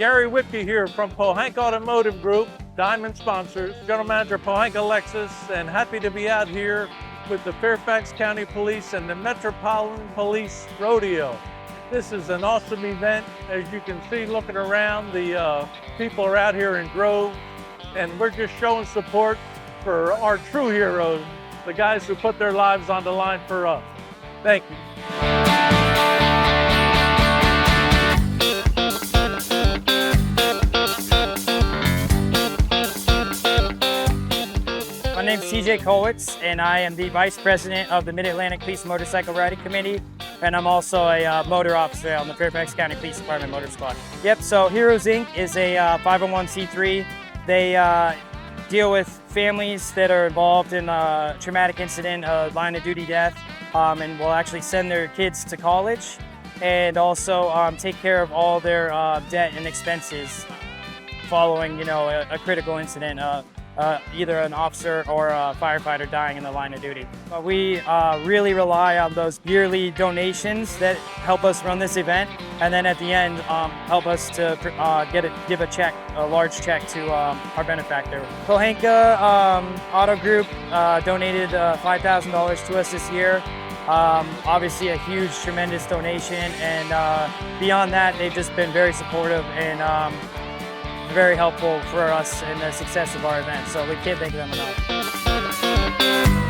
Gary Whitke here from Pohanka Automotive Group, Diamond sponsors, General Manager Pohanka Lexus, and happy to be out here with the Fairfax County Police and the Metropolitan Police Rodeo. This is an awesome event. As you can see, looking around, the people are out here in droves, and we're just showing support for our true heroes, the guys who put their lives on the line for us. Thank you. My name is TJ Kowitz, and I am the Vice President of the Mid-Atlantic Police Motorcycle Riding Committee, and I'm also a motor officer on the Fairfax County Police Department Motor Squad. Yep, so Heroes Inc. is a 501c3. They deal with families that are involved in a traumatic incident, line of duty death, and will actually send their kids to college, and also take care of all their debt and expenses following, a critical incident. Either an officer or a firefighter dying in the line of duty. But we really rely on those yearly donations that help us run this event, and then at the end help us to give a large check to our benefactor. Pohanka Auto Group donated $5,000 to us this year. Obviously a huge, tremendous donation, and beyond that, they've just been very supportive and very helpful for us in the success of our event, so we can't thank them enough.